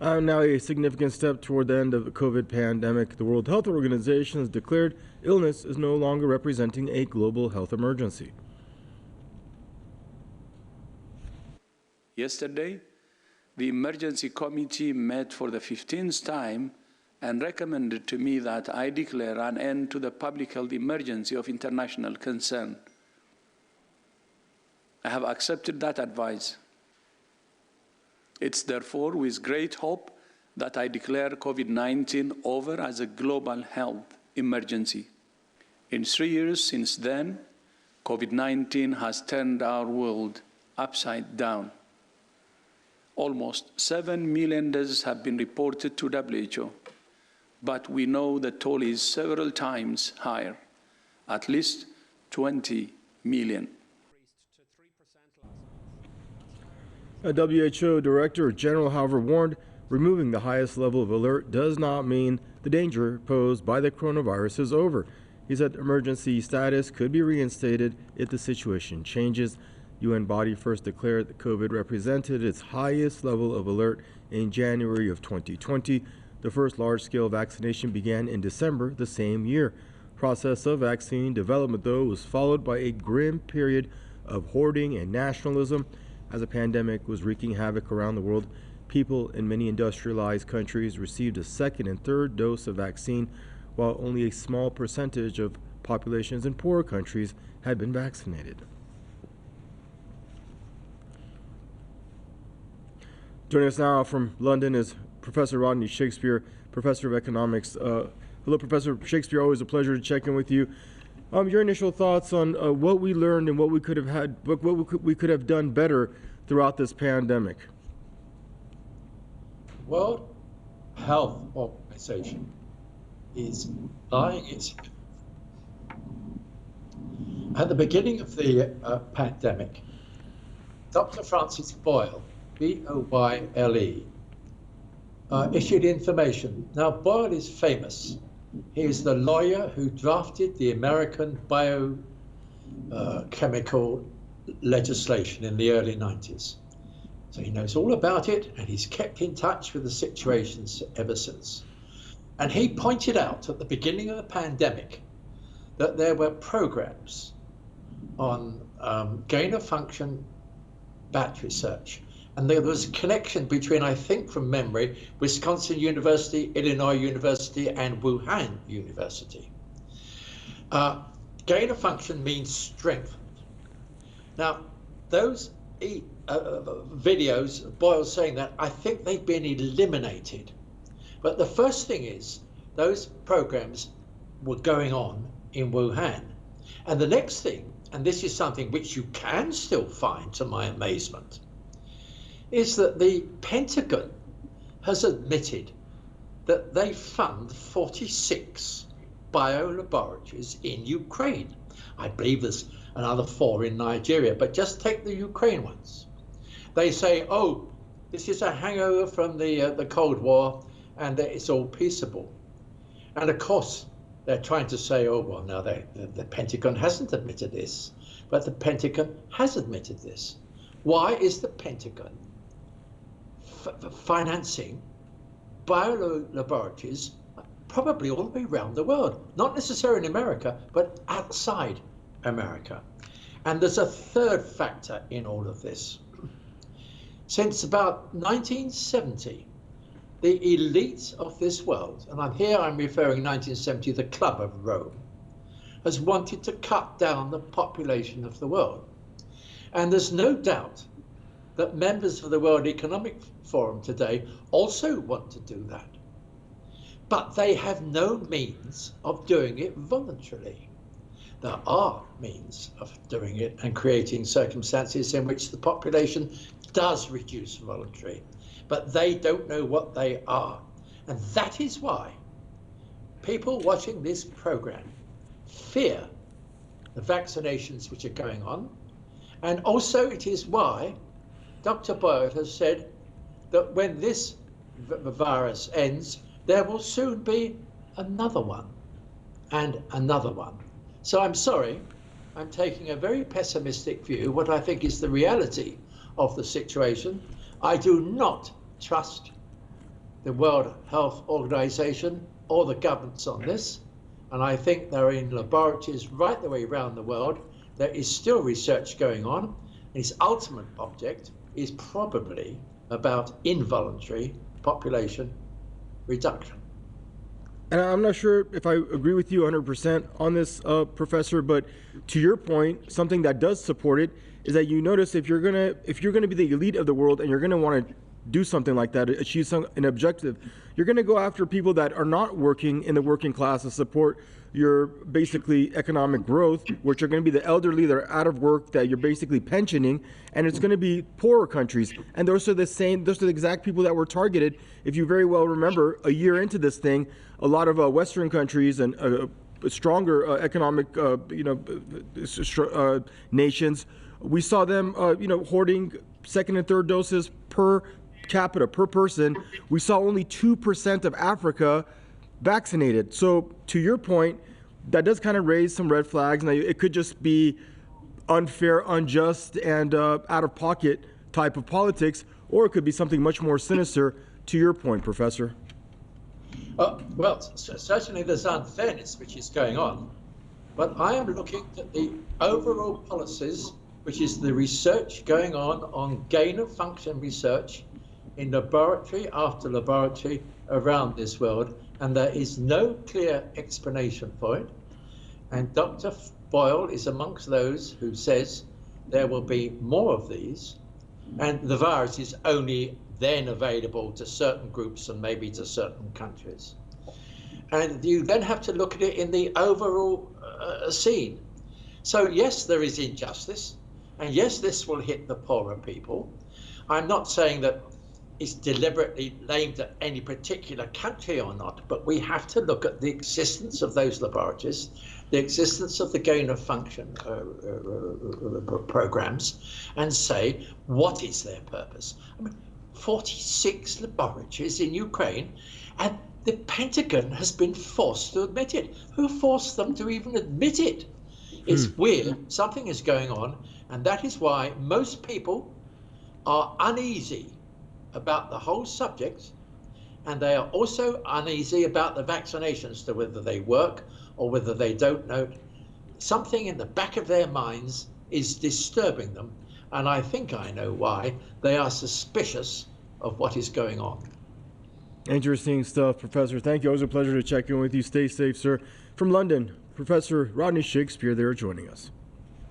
Now, a significant step toward the end of the COVID pandemic, the World Health Organization has declared illness is no longer representing a global health emergency. Yesterday, the emergency committee met for the 15th time and recommended to me that I declare an end to the public health emergency of international concern. I have accepted that advice. It's therefore with great hope that I declare COVID-19 over as a global health emergency. In 3 years since then, COVID-19 has turned our world upside down. Almost 7 million deaths have been reported to WHO, but we know the toll is several times higher, at least 20 million. A WHO Director General, however, warned removing the highest level of alert does not mean the danger posed by the coronavirus is over. He said emergency status could be reinstated if the situation changes. UN body first declared that COVID represented its highest level of alert in January of 2020. The first large-scale vaccination began in December the same year. Process of vaccine development, though, was followed by a grim period of hoarding and nationalism. As the pandemic was wreaking havoc around the world, people in many industrialized countries received a second and third dose of vaccine, while only a small percentage of populations in poorer countries had been vaccinated. Joining us now from London is Professor Rodney Shakespeare, Professor of Economics. Hello, Professor Shakespeare. Always a pleasure to check in with you. Your initial thoughts on what we learned and what we could have done better throughout this pandemic. World Health Organization is lying its at the beginning of the pandemic. Dr. Francis Boyle, B-O-Y-L-E, issued information. Now, Boyle is famous. He is the lawyer who drafted the American biochemical legislation in the early 90s. So he knows all about it, and he's kept in touch with the situations ever since. And he pointed out at the beginning of the pandemic that there were programs on gain-of-function batch research. And there was a connection between, I think from memory, Wisconsin University, Illinois University, and Wuhan University. Gain of function means strengthened. Now, those videos, Boyle saying that, I think they've been eliminated. But the first thing is, those programs were going on in Wuhan. And the next thing, and this is something which you can still find to my amazement, is that the Pentagon has admitted that they fund 46 biolaboratories in Ukraine. I believe there's another 4 in Nigeria, but just take the Ukraine ones. They say, oh, this is a hangover from the Cold War and it's all peaceable. And of course, they're trying to say, oh, well, now the Pentagon hasn't admitted this, but the Pentagon has admitted this. Why is the Pentagon financing biolaboratories probably all the way around the world, not necessarily in America, but outside America? And there's a third factor in all of this. Since about 1970, the elites of this world, and I'm referring 1970, the Club of Rome, has wanted to cut down the population of the world. And there's no doubt that members of the World Economic Forum today also want to do that. But they have no means of doing it voluntarily. There are means of doing it and creating circumstances in which the population does reduce voluntarily, but they don't know what they are. And that is why people watching this program fear the vaccinations which are going on. And also it is why Dr. Boyle has said that when this virus ends, there will soon be another one and another one. So I'm sorry, I'm taking a very pessimistic view, what I think is the reality of the situation. I do not trust the World Health Organization or the governments on this. And I think they're in laboratories right the way around the world. There is still research going on. Its ultimate object is probably about involuntary population reduction. And I'm not sure if I agree with you 100% on this, Professor, but to your point, something that does support it is that you notice if you're gonna be the elite of the world and you're gonna want to do something like that, achieve an objective, you're gonna go after people that are not working in the working class to support your basically economic growth, which are going to be the elderly that are out of work, that you're basically pensioning, and it's going to be poorer countries. And those are the exact people that were targeted. If you very well remember, a year into this thing, a lot of Western countries and stronger economic, nations, we saw them, hoarding second and third doses per capita, per person. We saw only 2% of Africa vaccinated. So to your point, that does kind of raise some red flags. Now, it could just be unfair, unjust, and out of pocket type of politics, or it could be something much more sinister. To your point, Professor. Well, certainly there's unfairness which is going on, but I am looking at the overall policies, which is the research going on gain of function research in laboratory after laboratory around this world, and there is no clear explanation for it. And Dr. Boyle is amongst those who says there will be more of these, and the virus is only then available to certain groups and maybe to certain countries. And you then have to look at it in the overall scene. So yes, there is injustice, and yes, this will hit the poorer people. I'm not saying that it's deliberately aimed at any particular country or not, but we have to look at the existence of those laboratories, the existence of the gain of function programs, and say, what is their purpose? I mean, 46 laboratories in Ukraine, and the Pentagon has been forced to admit it. Who forced them to even admit it? It's weird. Something is going on, and that is why most people are uneasy about the whole subject, and they are also uneasy about the vaccinations, to whether they work or whether they don't know. Something in the back of their minds is disturbing them, and I think I know why. They are suspicious of what is going on. Interesting stuff, Professor. Thank you. Always a pleasure to check in with you. Stay safe, sir. From London, Professor Rodney Shakespeare there joining us.